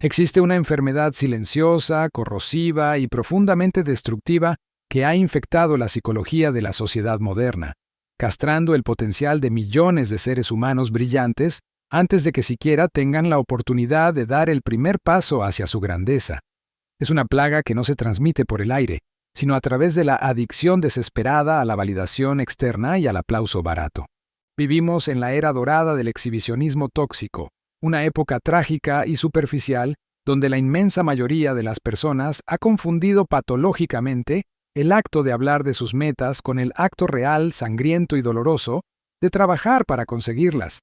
Existe una enfermedad silenciosa, corrosiva y profundamente destructiva que ha infectado la psicología de la sociedad moderna, castrando el potencial de millones de seres humanos brillantes antes de que siquiera tengan la oportunidad de dar el primer paso hacia su grandeza. Es una plaga que no se transmite por el aire, sino a través de la adicción desesperada a la validación externa y al aplauso barato. Vivimos en la era dorada del exhibicionismo tóxico, una época trágica y superficial donde la inmensa mayoría de las personas ha confundido patológicamente el acto de hablar de sus metas con el acto real, sangriento y doloroso de trabajar para conseguirlas.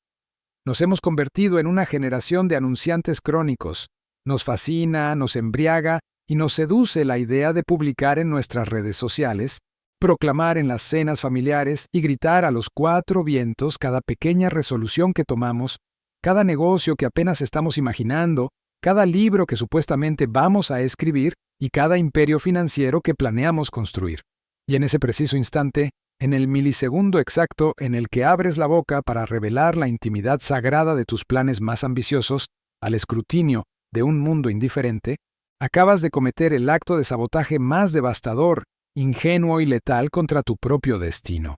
Nos hemos convertido en una generación de anunciantes crónicos. Nos fascina, nos embriaga y nos seduce la idea de publicar en nuestras redes sociales, proclamar en las cenas familiares y gritar a los cuatro vientos cada pequeña resolución que tomamos, cada negocio que apenas estamos imaginando, cada libro que supuestamente vamos a escribir y cada imperio financiero que planeamos construir. Y en ese preciso instante, en el milisegundo exacto en el que abres la boca para revelar la intimidad sagrada de tus planes más ambiciosos al escrutinio de un mundo indiferente, acabas de cometer el acto de sabotaje más devastador, ingenuo y letal contra tu propio destino.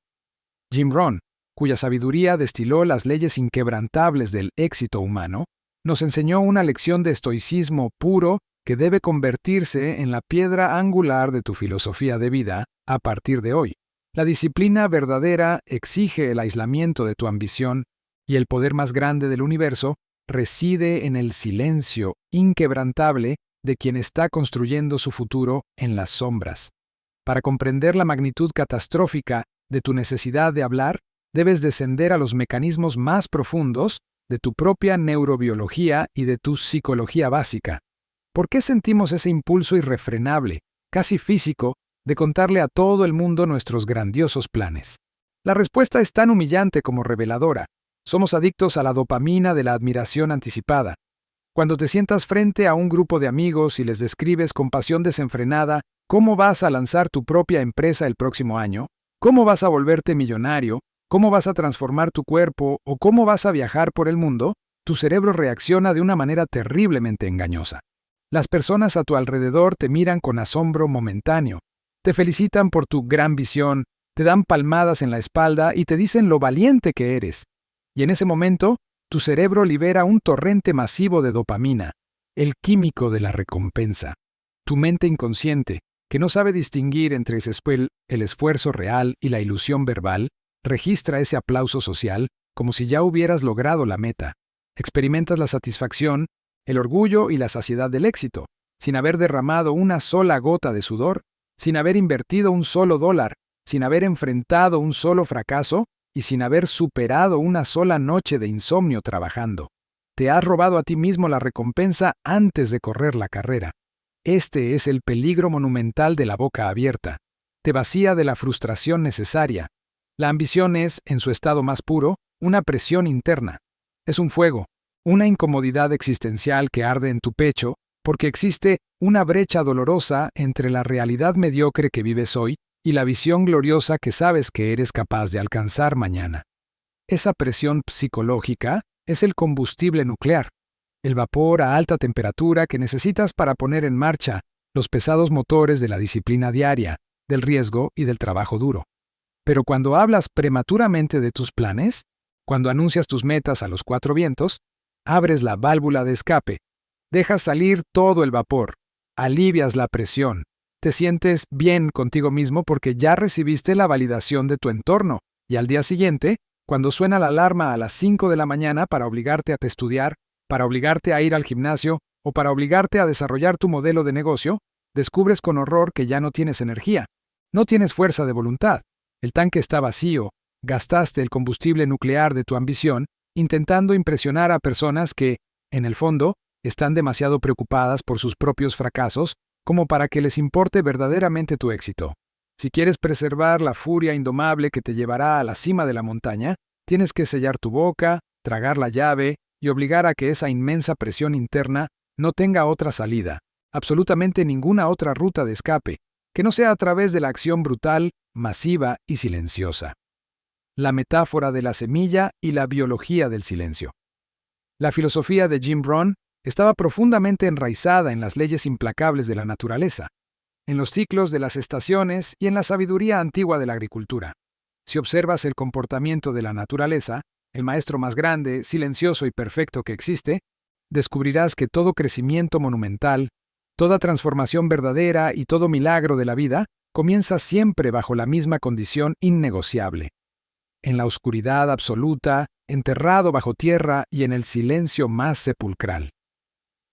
Jim Rohn, cuya sabiduría destiló las leyes inquebrantables del éxito humano, nos enseñó una lección de estoicismo puro que debe convertirse en la piedra angular de tu filosofía de vida a partir de hoy. La disciplina verdadera exige el aislamiento de tu ambición y el poder más grande del universo reside en el silencio inquebrantable de quien está construyendo su futuro en las sombras. Para comprender la magnitud catastrófica de tu necesidad de hablar, debes descender a los mecanismos más profundos de tu propia neurobiología y de tu psicología básica. ¿Por qué sentimos ese impulso irrefrenable, casi físico, de contarle a todo el mundo nuestros grandiosos planes? La respuesta es tan humillante como reveladora. Somos adictos a la dopamina de la admiración anticipada. Cuando te sientas frente a un grupo de amigos y les describes con pasión desenfrenada cómo vas a lanzar tu propia empresa el próximo año, cómo vas a volverte millonario, cómo vas a transformar tu cuerpo o cómo vas a viajar por el mundo, tu cerebro reacciona de una manera terriblemente engañosa. Las personas a tu alrededor te miran con asombro momentáneo, te felicitan por tu gran visión, te dan palmadas en la espalda y te dicen lo valiente que eres. Y en ese momento, tu cerebro libera un torrente masivo de dopamina, el químico de la recompensa. Tu mente inconsciente, que no sabe distinguir entre el esfuerzo real y la ilusión verbal, registra ese aplauso social como si ya hubieras logrado la meta. Experimentas la satisfacción, el orgullo y la saciedad del éxito, sin haber derramado una sola gota de sudor, sin haber invertido un solo dólar, sin haber enfrentado un solo fracaso y sin haber superado una sola noche de insomnio trabajando. Te has robado a ti mismo la recompensa antes de correr la carrera. Este es el peligro monumental de la boca abierta. Te vacía de la frustración necesaria. La ambición es, en su estado más puro, una presión interna. Es un fuego, una incomodidad existencial que arde en tu pecho porque existe una brecha dolorosa entre la realidad mediocre que vives hoy y la visión gloriosa que sabes que eres capaz de alcanzar mañana. Esa presión psicológica es el combustible nuclear, el vapor a alta temperatura que necesitas para poner en marcha los pesados motores de la disciplina diaria, del riesgo y del trabajo duro. Pero cuando hablas prematuramente de tus planes, cuando anuncias tus metas a los cuatro vientos, abres la válvula de escape, dejas salir todo el vapor, alivias la presión, te sientes bien contigo mismo porque ya recibiste la validación de tu entorno y al día siguiente, cuando suena la alarma a las 5 de la mañana para obligarte a estudiar, para obligarte a ir al gimnasio o para obligarte a desarrollar tu modelo de negocio, descubres con horror que ya no tienes energía, no tienes fuerza de voluntad, el tanque está vacío, gastaste el combustible nuclear de tu ambición intentando impresionar a personas que, en el fondo, están demasiado preocupadas por sus propios fracasos como para que les importe verdaderamente tu éxito. Si quieres preservar la furia indomable que te llevará a la cima de la montaña, tienes que sellar tu boca, tragar la llave y obligar a que esa inmensa presión interna no tenga otra salida, absolutamente ninguna otra ruta de escape, que no sea a través de la acción brutal, masiva y silenciosa. La metáfora de la semilla y la biología del silencio. La filosofía de Jim Rohn Estaba profundamente enraizada en las leyes implacables de la naturaleza, en los ciclos de las estaciones y en la sabiduría antigua de la agricultura. Si observas el comportamiento de la naturaleza, el maestro más grande, silencioso y perfecto que existe, descubrirás que todo crecimiento monumental, toda transformación verdadera y todo milagro de la vida comienza siempre bajo la misma condición innegociable: en la oscuridad absoluta, enterrado bajo tierra y en el silencio más sepulcral.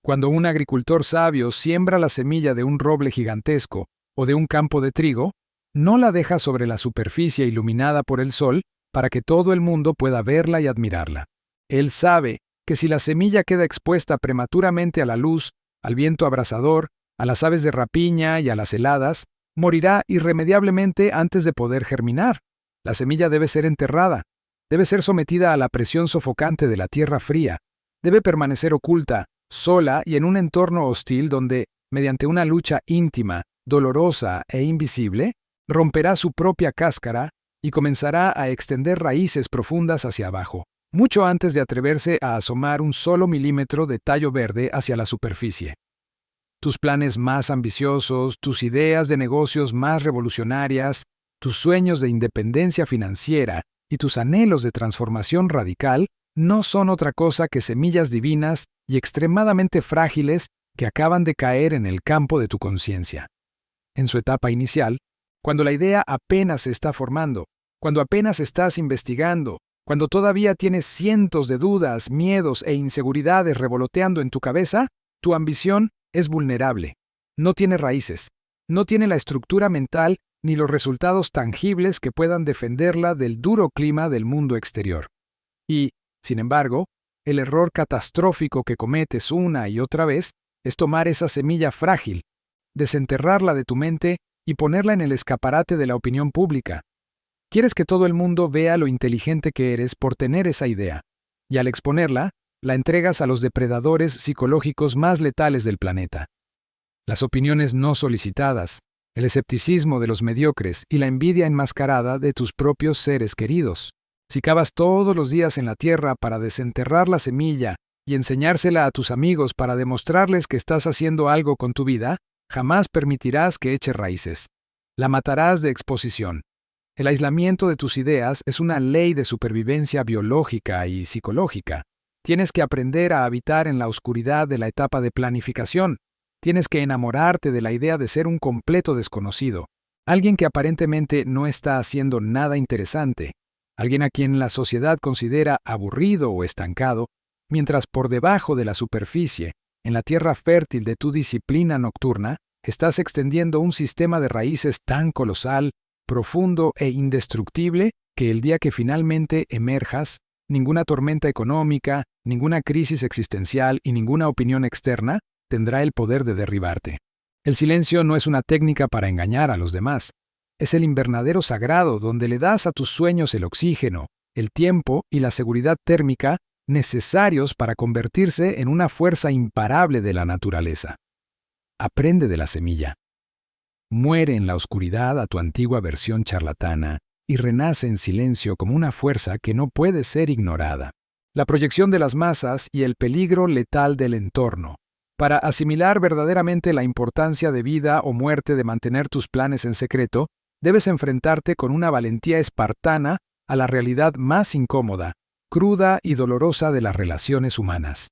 Cuando un agricultor sabio siembra la semilla de un roble gigantesco o de un campo de trigo, no la deja sobre la superficie iluminada por el sol para que todo el mundo pueda verla y admirarla. Él sabe que si la semilla queda expuesta prematuramente a la luz, al viento abrasador, a las aves de rapiña y a las heladas, morirá irremediablemente antes de poder germinar. La semilla debe ser enterrada, debe ser sometida a la presión sofocante de la tierra fría, debe permanecer oculta, sola y en un entorno hostil donde, mediante una lucha íntima, dolorosa e invisible, romperá su propia cáscara y comenzará a extender raíces profundas hacia abajo, mucho antes de atreverse a asomar un solo milímetro de tallo verde hacia la superficie. Tus planes más ambiciosos, tus ideas de negocios más revolucionarias, tus sueños de independencia financiera y tus anhelos de transformación radical no son otra cosa que semillas divinas y extremadamente frágiles que acaban de caer en el campo de tu conciencia. En su etapa inicial, cuando la idea apenas se está formando, cuando apenas estás investigando, cuando todavía tienes cientos de dudas, miedos e inseguridades revoloteando en tu cabeza, tu ambición es vulnerable. No tiene raíces, no tiene la estructura mental ni los resultados tangibles que puedan defenderla del duro clima del mundo exterior. Y, sin embargo, el error catastrófico que cometes una y otra vez es tomar esa semilla frágil, desenterrarla de tu mente y ponerla en el escaparate de la opinión pública. Quieres que todo el mundo vea lo inteligente que eres por tener esa idea, y al exponerla, la entregas a los depredadores psicológicos más letales del planeta. Las opiniones no solicitadas, el escepticismo de los mediocres y la envidia enmascarada de tus propios seres queridos. Si cavas todos los días en la tierra para desenterrar la semilla y enseñársela a tus amigos para demostrarles que estás haciendo algo con tu vida, jamás permitirás que eche raíces. La matarás de exposición. El aislamiento de tus ideas es una ley de supervivencia biológica y psicológica. Tienes que aprender a habitar en la oscuridad de la etapa de planificación. Tienes que enamorarte de la idea de ser un completo desconocido, alguien que aparentemente no está haciendo nada interesante, alguien a quien la sociedad considera aburrido o estancado, mientras por debajo de la superficie, en la tierra fértil de tu disciplina nocturna, estás extendiendo un sistema de raíces tan colosal, profundo e indestructible que el día que finalmente emerjas, ninguna tormenta económica, ninguna crisis existencial y ninguna opinión externa tendrá el poder de derribarte. El silencio no es una técnica para engañar a los demás. Es el invernadero sagrado donde le das a tus sueños el oxígeno, el tiempo y la seguridad térmica necesarios para convertirse en una fuerza imparable de la naturaleza. Aprende de la semilla. Muere en la oscuridad a tu antigua versión charlatana y renace en silencio como una fuerza que no puede ser ignorada. La proyección de las masas y el peligro letal del entorno. Para asimilar verdaderamente la importancia de vida o muerte de mantener tus planes en secreto, debes enfrentarte con una valentía espartana a la realidad más incómoda, cruda y dolorosa de las relaciones humanas.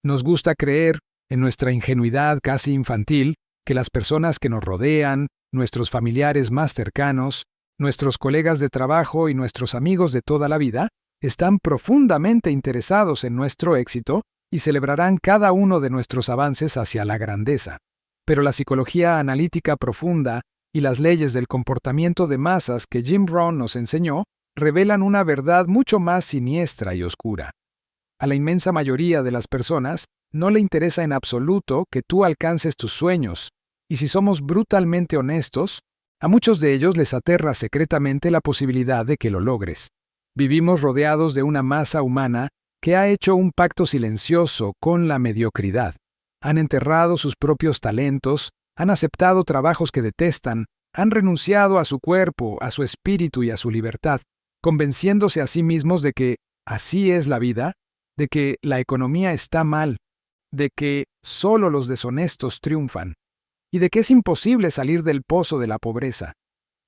Nos gusta creer, en nuestra ingenuidad casi infantil, que las personas que nos rodean, nuestros familiares más cercanos, nuestros colegas de trabajo y nuestros amigos de toda la vida, están profundamente interesados en nuestro éxito y celebrarán cada uno de nuestros avances hacia la grandeza. Pero la psicología analítica profunda y las leyes del comportamiento de masas que Jim Rohn nos enseñó revelan una verdad mucho más siniestra y oscura. A la inmensa mayoría de las personas no le interesa en absoluto que tú alcances tus sueños, y si somos brutalmente honestos, a muchos de ellos les aterra secretamente la posibilidad de que lo logres. Vivimos rodeados de una masa humana que ha hecho un pacto silencioso con la mediocridad. Han enterrado sus propios talentos, han aceptado trabajos que detestan, han renunciado a su cuerpo, a su espíritu y a su libertad, convenciéndose a sí mismos de que así es la vida, de que la economía está mal, de que solo los deshonestos triunfan y de que es imposible salir del pozo de la pobreza.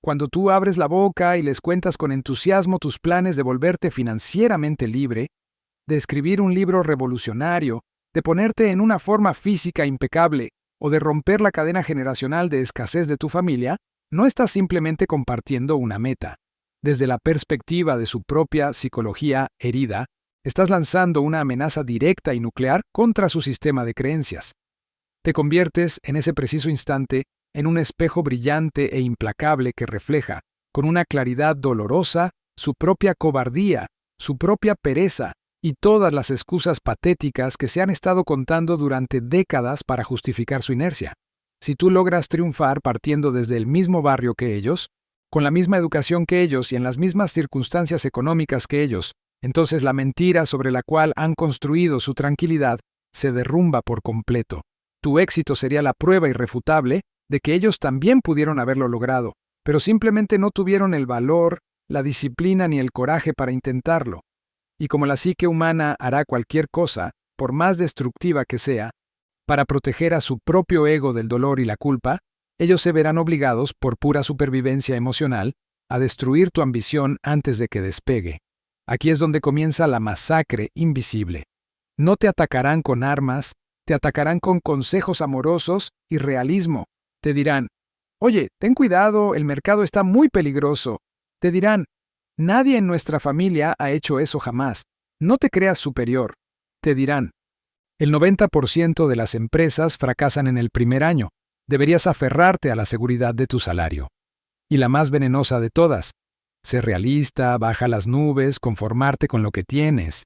Cuando tú abres la boca y les cuentas con entusiasmo tus planes de volverte financieramente libre, de escribir un libro revolucionario, de ponerte en una forma física impecable o de romper la cadena generacional de escasez de tu familia, no estás simplemente compartiendo una meta. Desde la perspectiva de su propia psicología herida, estás lanzando una amenaza directa y nuclear contra su sistema de creencias. Te conviertes, en ese preciso instante, en un espejo brillante e implacable que refleja, con una claridad dolorosa, su propia cobardía, su propia pereza y todas las excusas patéticas que se han estado contando durante décadas para justificar su inercia. Si tú logras triunfar partiendo desde el mismo barrio que ellos, con la misma educación que ellos y en las mismas circunstancias económicas que ellos, entonces la mentira sobre la cual han construido su tranquilidad se derrumba por completo. Tu éxito sería la prueba irrefutable de que ellos también pudieron haberlo logrado, pero simplemente no tuvieron el valor, la disciplina ni el coraje para intentarlo. Y como la psique humana hará cualquier cosa, por más destructiva que sea, para proteger a su propio ego del dolor y la culpa, ellos se verán obligados, por pura supervivencia emocional, a destruir tu ambición antes de que despegue. Aquí es donde comienza la masacre invisible. No te atacarán con armas, te atacarán con consejos amorosos y realismo. Te dirán, oye, ten cuidado, el mercado está muy peligroso. Te dirán, nadie en nuestra familia ha hecho eso jamás. No te creas superior. Te dirán, el 90% de las empresas fracasan en el primer año. Deberías aferrarte a la seguridad de tu salario. Y la más venenosa de todas, ser realista, baja las nubes, conformarte con lo que tienes.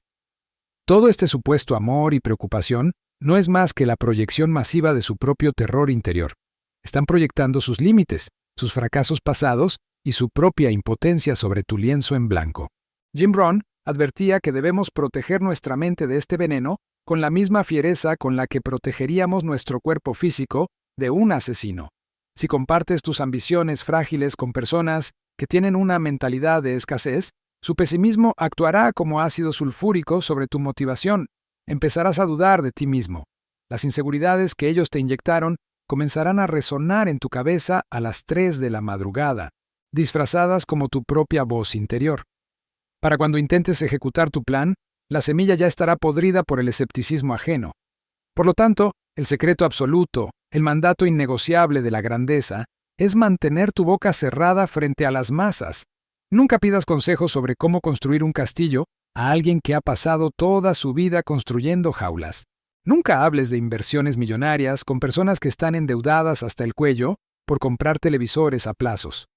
Todo este supuesto amor y preocupación no es más que la proyección masiva de su propio terror interior. Están proyectando sus límites, sus fracasos pasados y su propia impotencia sobre tu lienzo en blanco. Jim Rohn advertía que debemos proteger nuestra mente de este veneno con la misma fiereza con la que protegeríamos nuestro cuerpo físico de un asesino. Si compartes tus ambiciones frágiles con personas que tienen una mentalidad de escasez, su pesimismo actuará como ácido sulfúrico sobre tu motivación. Empezarás a dudar de ti mismo. Las inseguridades que ellos te inyectaron comenzarán a resonar en tu cabeza a las 3 de la madrugada, disfrazadas como tu propia voz interior. Para cuando intentes ejecutar tu plan, la semilla ya estará podrida por el escepticismo ajeno. Por lo tanto, el secreto absoluto, el mandato innegociable de la grandeza, es mantener tu boca cerrada frente a las masas. Nunca pidas consejos sobre cómo construir un castillo a alguien que ha pasado toda su vida construyendo jaulas. Nunca hables de inversiones millonarias con personas que están endeudadas hasta el cuello por comprar televisores a plazos.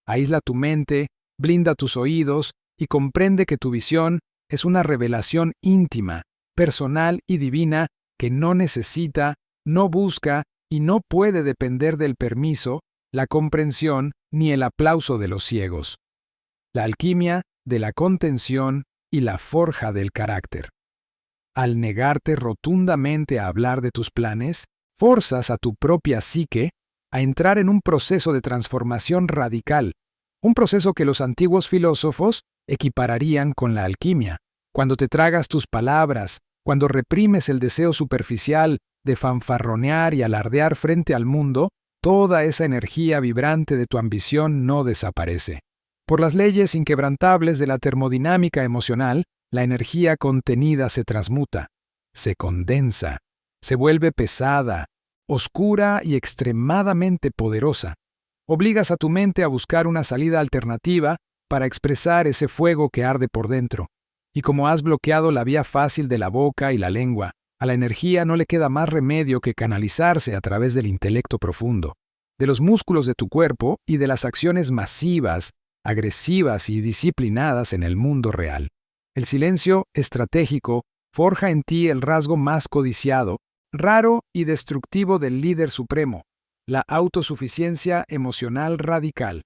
Aísla tu mente, blinda tus oídos y comprende que tu visión es una revelación íntima, personal y divina que no necesita, no busca y no puede depender del permiso, la comprensión ni el aplauso de los ciegos. La alquimia de la contención y la forja del carácter. Al negarte rotundamente a hablar de tus planes, forzas a tu propia psique a entrar en un proceso de transformación radical, un proceso que los antiguos filósofos equipararían con la alquimia. Cuando te tragas tus palabras, cuando reprimes el deseo superficial de fanfarronear y alardear frente al mundo, toda esa energía vibrante de tu ambición no desaparece. Por las leyes inquebrantables de la termodinámica emocional, la energía contenida se transmuta, se condensa, se vuelve pesada, oscura y extremadamente poderosa. Obligas a tu mente a buscar una salida alternativa para expresar ese fuego que arde por dentro. Y como has bloqueado la vía fácil de la boca y la lengua, a la energía no le queda más remedio que canalizarse a través del intelecto profundo, de los músculos de tu cuerpo y de las acciones masivas, agresivas y disciplinadas en el mundo real. El silencio estratégico forja en ti el rasgo más codiciado, raro y destructivo del líder supremo, la autosuficiencia emocional radical.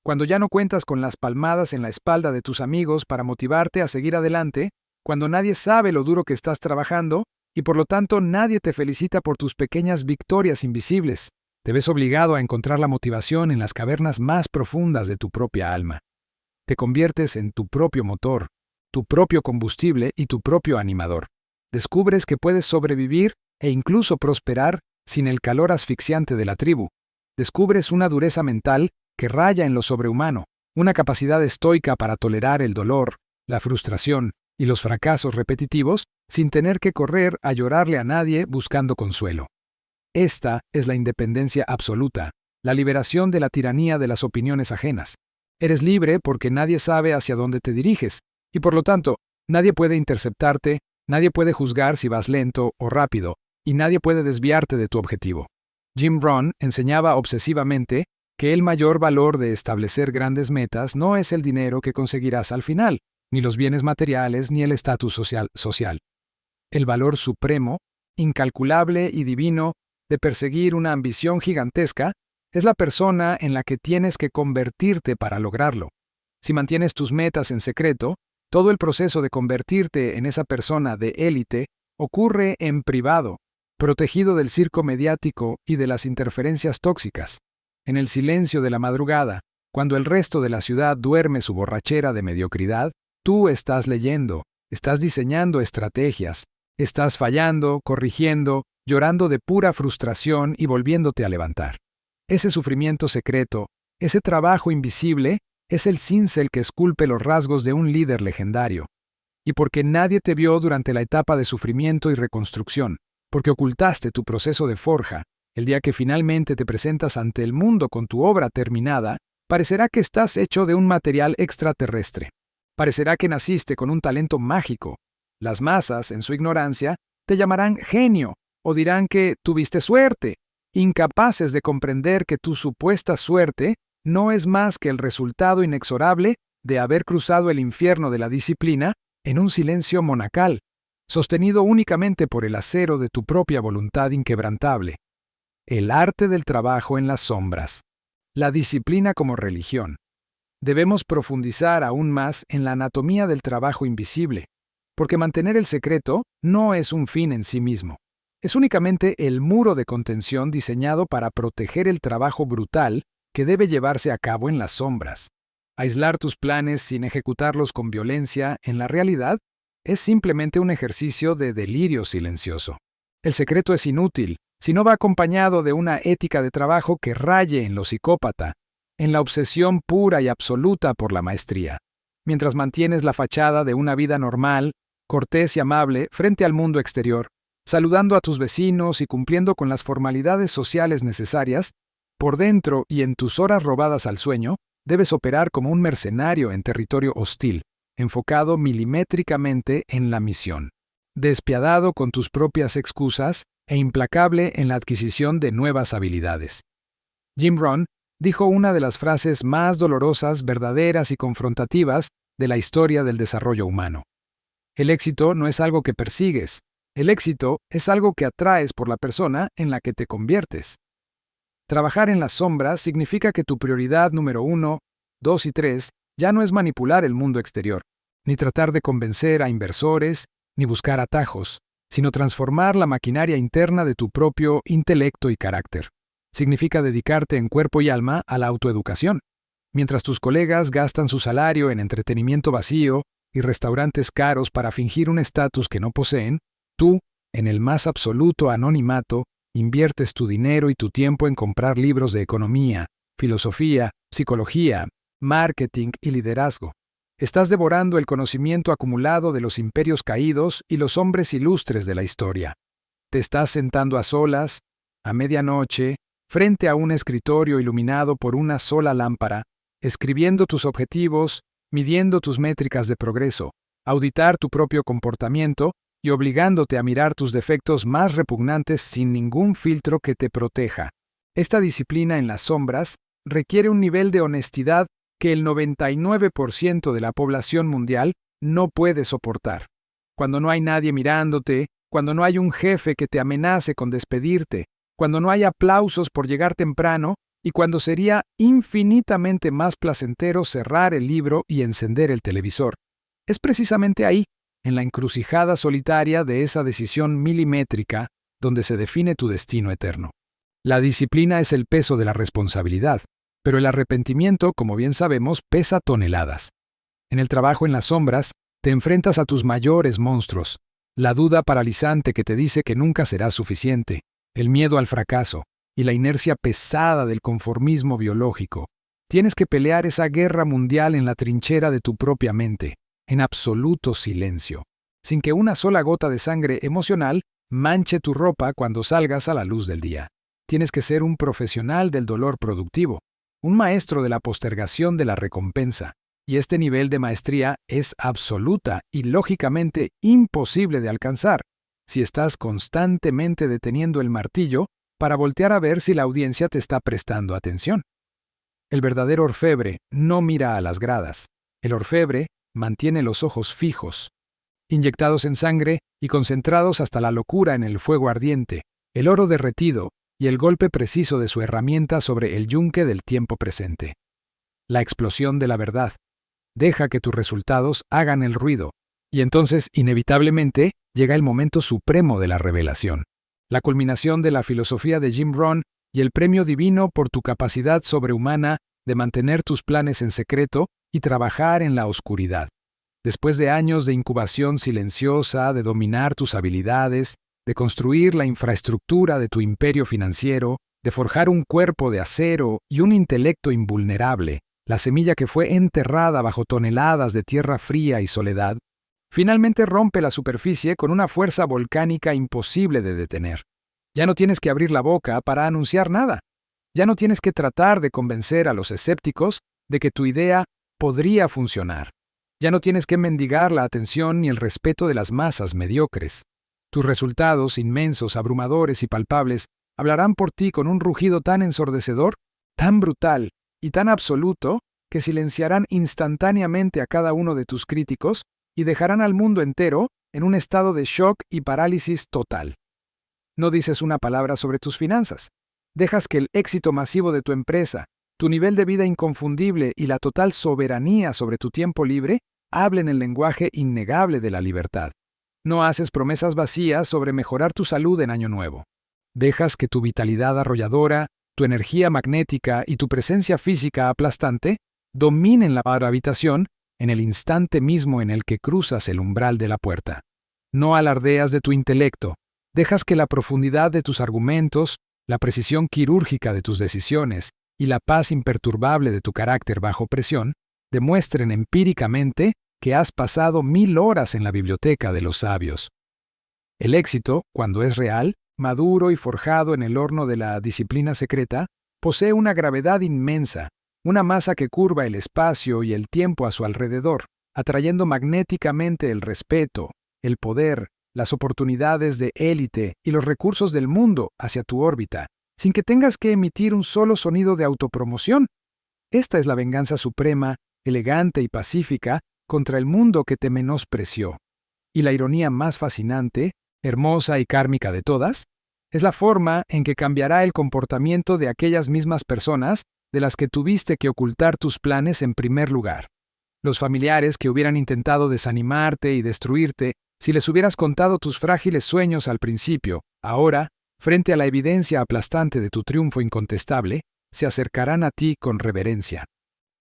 Cuando ya no cuentas con las palmadas en la espalda de tus amigos para motivarte a seguir adelante, cuando nadie sabe lo duro que estás trabajando y por lo tanto nadie te felicita por tus pequeñas victorias invisibles, te ves obligado a encontrar la motivación en las cavernas más profundas de tu propia alma. Te conviertes en tu propio motor, tu propio combustible y tu propio animador. Descubres que puedes sobrevivir e incluso prosperar sin el calor asfixiante de la tribu. Descubres una dureza mental que raya en lo sobrehumano, una capacidad estoica para tolerar el dolor, la frustración y los fracasos repetitivos sin tener que correr a llorarle a nadie buscando consuelo. Esta es la independencia absoluta, la liberación de la tiranía de las opiniones ajenas. Eres libre porque nadie sabe hacia dónde te diriges, y por lo tanto, nadie puede interceptarte, nadie puede juzgar si vas lento o rápido, y nadie puede desviarte de tu objetivo. Jim Rohn enseñaba obsesivamente que el mayor valor de establecer grandes metas no es el dinero que conseguirás al final, ni los bienes materiales, ni el estatus social. El valor supremo, incalculable y divino de perseguir una ambición gigantesca es la persona en la que tienes que convertirte para lograrlo. Si mantienes tus metas en secreto, todo el proceso de convertirte en esa persona de élite ocurre en privado, protegido del circo mediático y de las interferencias tóxicas. En el silencio de la madrugada, cuando el resto de la ciudad duerme su borrachera de mediocridad, tú estás leyendo, estás diseñando estrategias, estás fallando, corrigiendo, llorando de pura frustración y volviéndote a levantar. Ese sufrimiento secreto, ese trabajo invisible, es el cincel que esculpe los rasgos de un líder legendario. Y porque nadie te vio durante la etapa de sufrimiento y reconstrucción, porque ocultaste tu proceso de forja, el día que finalmente te presentas ante el mundo con tu obra terminada, parecerá que estás hecho de un material extraterrestre. Parecerá que naciste con un talento mágico. Las masas, en su ignorancia, te llamarán genio o dirán que tuviste suerte, incapaces de comprender que tu supuesta suerte no es más que el resultado inexorable de haber cruzado el infierno de la disciplina en un silencio monacal, sostenido únicamente por el acero de tu propia voluntad inquebrantable. El arte del trabajo en las sombras. La disciplina como religión. Debemos profundizar aún más en la anatomía del trabajo invisible, porque mantener el secreto no es un fin en sí mismo. Es únicamente el muro de contención diseñado para proteger el trabajo brutal que debe llevarse a cabo en las sombras. Aislar tus planes sin ejecutarlos con violencia, en la realidad, es simplemente un ejercicio de delirio silencioso. El secreto es inútil si no va acompañado de una ética de trabajo que raye en lo psicópata, en la obsesión pura y absoluta por la maestría. Mientras mantienes la fachada de una vida normal, cortés y amable frente al mundo exterior, saludando a tus vecinos y cumpliendo con las formalidades sociales necesarias, por dentro y en tus horas robadas al sueño, debes operar como un mercenario en territorio hostil, enfocado milimétricamente en la misión, despiadado con tus propias excusas e implacable en la adquisición de nuevas habilidades. Jim Rohn dijo una de las frases más dolorosas, verdaderas y confrontativas de la historia del desarrollo humano. El éxito no es algo que persigues, el éxito es algo que atraes por la persona en la que te conviertes. Trabajar en las sombras significa que tu prioridad número 1, 2 y 3 ya no es manipular el mundo exterior, ni tratar de convencer a inversores, ni buscar atajos, sino transformar la maquinaria interna de tu propio intelecto y carácter. Significa dedicarte en cuerpo y alma a la autoeducación. Mientras tus colegas gastan su salario en entretenimiento vacío y restaurantes caros para fingir un estatus que no poseen, tú, en el más absoluto anonimato, inviertes tu dinero y tu tiempo en comprar libros de economía, filosofía, psicología, marketing y liderazgo. Estás devorando el conocimiento acumulado de los imperios caídos y los hombres ilustres de la historia. Te estás sentando a solas, a medianoche, frente a un escritorio iluminado por una sola lámpara, escribiendo tus objetivos, midiendo tus métricas de progreso, auditar tu propio comportamiento y obligándote a mirar tus defectos más repugnantes sin ningún filtro que te proteja. Esta disciplina en las sombras requiere un nivel de honestidad que el 99% de la población mundial no puede soportar. Cuando no hay nadie mirándote, cuando no hay un jefe que te amenace con despedirte, cuando no hay aplausos por llegar temprano y cuando sería infinitamente más placentero cerrar el libro y encender el televisor. Es precisamente ahí, en la encrucijada solitaria de esa decisión milimétrica, donde se define tu destino eterno. La disciplina es el peso de la responsabilidad, pero el arrepentimiento, como bien sabemos, pesa toneladas. En el trabajo en las sombras, te enfrentas a tus mayores monstruos, la duda paralizante que te dice que nunca serás suficiente, el miedo al fracaso y la inercia pesada del conformismo biológico. Tienes que pelear esa guerra mundial en la trinchera de tu propia mente, en absoluto silencio, sin que una sola gota de sangre emocional manche tu ropa cuando salgas a la luz del día. Tienes que ser un profesional del dolor productivo, un maestro de la postergación de la recompensa, y este nivel de maestría es absoluta y lógicamente imposible de alcanzar si estás constantemente deteniendo el martillo para voltear a ver si la audiencia te está prestando atención. El verdadero orfebre no mira a las gradas. El orfebre mantiene los ojos fijos, inyectados en sangre y concentrados hasta la locura en el fuego ardiente, el oro derretido y el golpe preciso de su herramienta sobre el yunque del tiempo presente. La explosión de la verdad. Deja que tus resultados hagan el ruido, y entonces, inevitablemente, llega el momento supremo de la revelación. La culminación de la filosofía de Jim Rohn y el premio divino por tu capacidad sobrehumana de mantener tus planes en secreto y trabajar en la oscuridad. Después de años de incubación silenciosa, de dominar tus habilidades, de construir la infraestructura de tu imperio financiero, de forjar un cuerpo de acero y un intelecto invulnerable, la semilla que fue enterrada bajo toneladas de tierra fría y soledad, finalmente rompe la superficie con una fuerza volcánica imposible de detener. Ya no tienes que abrir la boca para anunciar nada. Ya no tienes que tratar de convencer a los escépticos de que tu idea podría funcionar. Ya no tienes que mendigar la atención ni el respeto de las masas mediocres. Tus resultados, inmensos, abrumadores y palpables, hablarán por ti con un rugido tan ensordecedor, tan brutal y tan absoluto que silenciarán instantáneamente a cada uno de tus críticos y dejarán al mundo entero en un estado de shock y parálisis total. No dices una palabra sobre tus finanzas. Dejas que el éxito masivo de tu empresa, tu nivel de vida inconfundible y la total soberanía sobre tu tiempo libre hablen el lenguaje innegable de la libertad. No haces promesas vacías sobre mejorar tu salud en Año Nuevo. Dejas que tu vitalidad arrolladora, tu energía magnética y tu presencia física aplastante dominen la habitación en el instante mismo en el que cruzas el umbral de la puerta. No alardeas de tu intelecto. Dejas que la profundidad de tus argumentos, la precisión quirúrgica de tus decisiones y la paz imperturbable de tu carácter bajo presión demuestren empíricamente que has pasado 1000 horas en la biblioteca de los sabios. El éxito, cuando es real, maduro y forjado en el horno de la disciplina secreta, posee una gravedad inmensa, una masa que curva el espacio y el tiempo a su alrededor, atrayendo magnéticamente el respeto, el poder, las oportunidades de élite y los recursos del mundo hacia tu órbita, sin que tengas que emitir un solo sonido de autopromoción. Esta es la venganza suprema, elegante y pacífica contra el mundo que te menospreció. Y la ironía más fascinante, hermosa y kármica de todas, es la forma en que cambiará el comportamiento de aquellas mismas personas de las que tuviste que ocultar tus planes en primer lugar. Los familiares que hubieran intentado desanimarte y destruirte si les hubieras contado tus frágiles sueños al principio, ahora, frente a la evidencia aplastante de tu triunfo incontestable, se acercarán a ti con reverencia.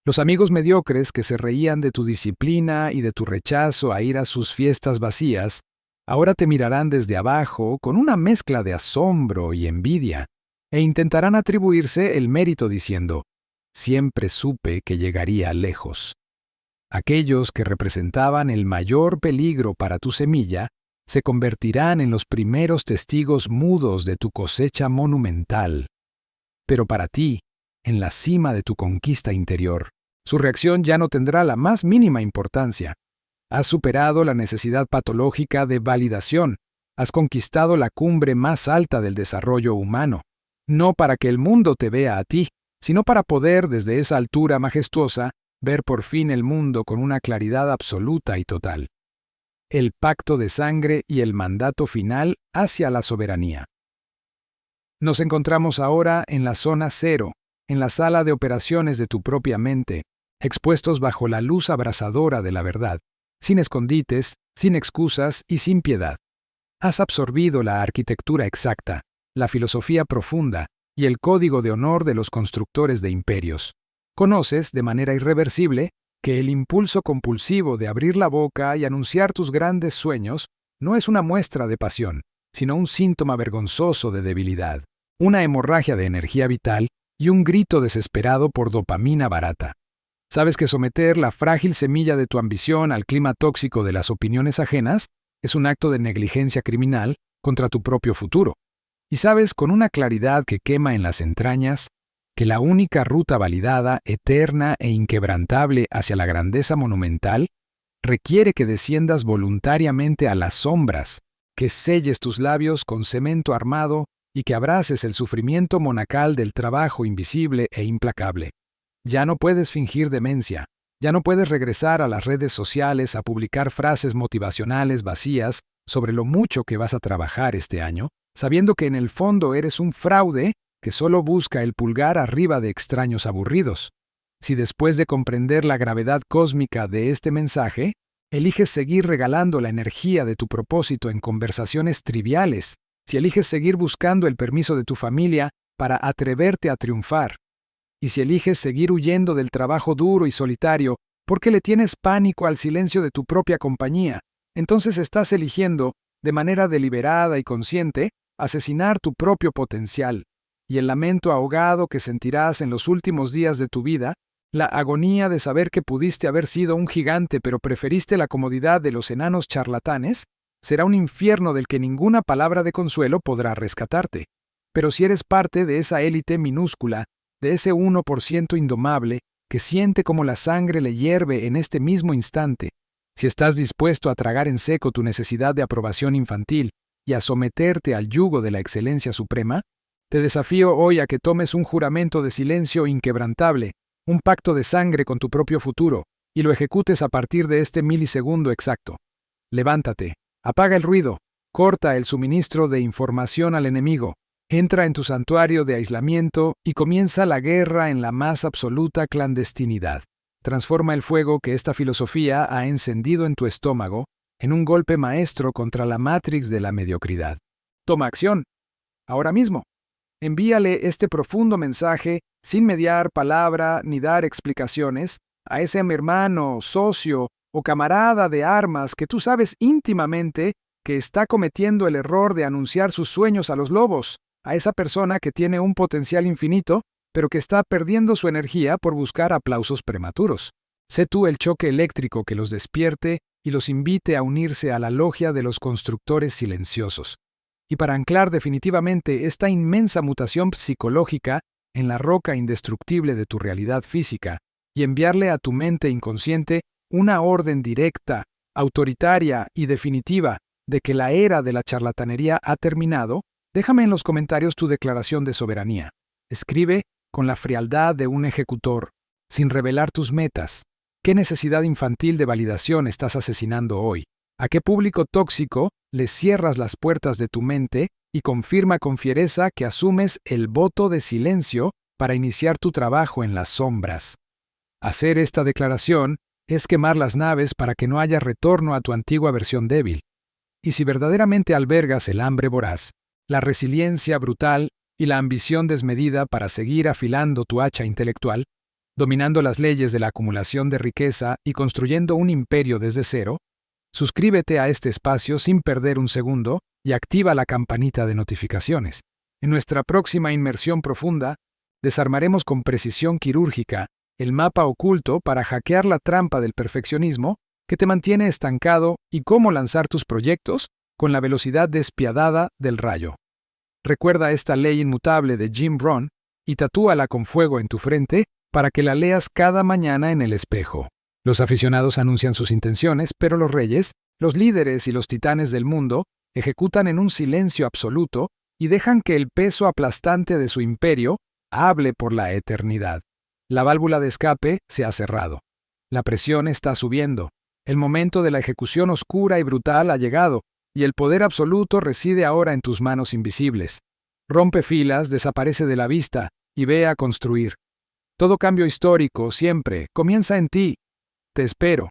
Los amigos mediocres que se reían de tu disciplina y de tu rechazo a ir a sus fiestas vacías, ahora te mirarán desde abajo con una mezcla de asombro y envidia, e intentarán atribuirse el mérito diciendo, «Siempre supe que llegaría lejos». Aquellos que representaban el mayor peligro para tu semilla se convertirán en los primeros testigos mudos de tu cosecha monumental. Pero para ti, en la cima de tu conquista interior, su reacción ya no tendrá la más mínima importancia. Has superado la necesidad patológica de validación, has conquistado la cumbre más alta del desarrollo humano, no para que el mundo te vea a ti, sino para poder, desde esa altura majestuosa, ver por fin el mundo con una claridad absoluta y total. El pacto de sangre y el mandato final hacia la soberanía. Nos encontramos ahora en la zona cero, en la sala de operaciones de tu propia mente, expuestos bajo la luz abrasadora de la verdad, sin escondites, sin excusas y sin piedad. Has absorbido la arquitectura exacta, la filosofía profunda y el código de honor de los constructores de imperios. Conoces, de manera irreversible, que el impulso compulsivo de abrir la boca y anunciar tus grandes sueños no es una muestra de pasión, sino un síntoma vergonzoso de debilidad, una hemorragia de energía vital y un grito desesperado por dopamina barata. ¿Sabes que someter la frágil semilla de tu ambición al clima tóxico de las opiniones ajenas es un acto de negligencia criminal contra tu propio futuro? Y sabes con una claridad que quema en las entrañas que la única ruta validada, eterna e inquebrantable hacia la grandeza monumental requiere que desciendas voluntariamente a las sombras, que selles tus labios con cemento armado y que abraces el sufrimiento monacal del trabajo invisible e implacable. Ya no puedes fingir demencia, ya no puedes regresar a las redes sociales a publicar frases motivacionales vacías sobre lo mucho que vas a trabajar este año, sabiendo que en el fondo eres un fraude que solo busca el pulgar arriba de extraños aburridos. Si después de comprender la gravedad cósmica de este mensaje, eliges seguir regalando la energía de tu propósito en conversaciones triviales, si eliges seguir buscando el permiso de tu familia para atreverte a triunfar, y si eliges seguir huyendo del trabajo duro y solitario porque le tienes pánico al silencio de tu propia compañía, entonces estás eligiendo, de manera deliberada y consciente, asesinar tu propio potencial, y el lamento ahogado que sentirás en los últimos días de tu vida, la agonía de saber que pudiste haber sido un gigante pero preferiste la comodidad de los enanos charlatanes, será un infierno del que ninguna palabra de consuelo podrá rescatarte. Pero si eres parte de esa élite minúscula, de ese 1% indomable que siente como la sangre le hierve en este mismo instante, si estás dispuesto a tragar en seco tu necesidad de aprobación infantil y a someterte al yugo de la excelencia suprema, te desafío hoy a que tomes un juramento de silencio inquebrantable, un pacto de sangre con tu propio futuro, y lo ejecutes a partir de este milisegundo exacto. Levántate, apaga el ruido, corta el suministro de información al enemigo, entra en tu santuario de aislamiento y comienza la guerra en la más absoluta clandestinidad. Transforma el fuego que esta filosofía ha encendido en tu estómago en un golpe maestro contra la matrix de la mediocridad. Toma acción, ahora mismo. Envíale este profundo mensaje sin mediar palabra ni dar explicaciones a ese hermano, socio o camarada de armas que tú sabes íntimamente que está cometiendo el error de anunciar sus sueños a los lobos, a esa persona que tiene un potencial infinito, pero que está perdiendo su energía por buscar aplausos prematuros. Sé tú el choque eléctrico que los despierte y los invite a unirse a la logia de los constructores silenciosos. Y para anclar definitivamente esta inmensa mutación psicológica en la roca indestructible de tu realidad física y enviarle a tu mente inconsciente una orden directa, autoritaria y definitiva de que la era de la charlatanería ha terminado, déjame en los comentarios tu declaración de soberanía. Escribe con la frialdad de un ejecutor, sin revelar tus metas. ¿Qué necesidad infantil de validación estás asesinando hoy? ¿A qué público tóxico le cierras las puertas de tu mente y confirma con fiereza que asumes el voto de silencio para iniciar tu trabajo en las sombras? Hacer esta declaración es quemar las naves para que no haya retorno a tu antigua versión débil. Y si verdaderamente albergas el hambre voraz, la resiliencia brutal y la ambición desmedida para seguir afilando tu hacha intelectual, dominando las leyes de la acumulación de riqueza y construyendo un imperio desde cero, suscríbete a este espacio sin perder un segundo y activa la campanita de notificaciones. En nuestra próxima inmersión profunda, desarmaremos con precisión quirúrgica el mapa oculto para hackear la trampa del perfeccionismo que te mantiene estancado y cómo lanzar tus proyectos con la velocidad despiadada del rayo. Recuerda esta ley inmutable de Jim Rohn y tatúala con fuego en tu frente para que la leas cada mañana en el espejo. Los aficionados anuncian sus intenciones, pero los reyes, los líderes y los titanes del mundo ejecutan en un silencio absoluto y dejan que el peso aplastante de su imperio hable por la eternidad. La válvula de escape se ha cerrado. La presión está subiendo. El momento de la ejecución oscura y brutal ha llegado, y el poder absoluto reside ahora en tus manos invisibles. Rompe filas, desaparece de la vista y ve a construir. Todo cambio histórico siempre comienza en ti. Te espero.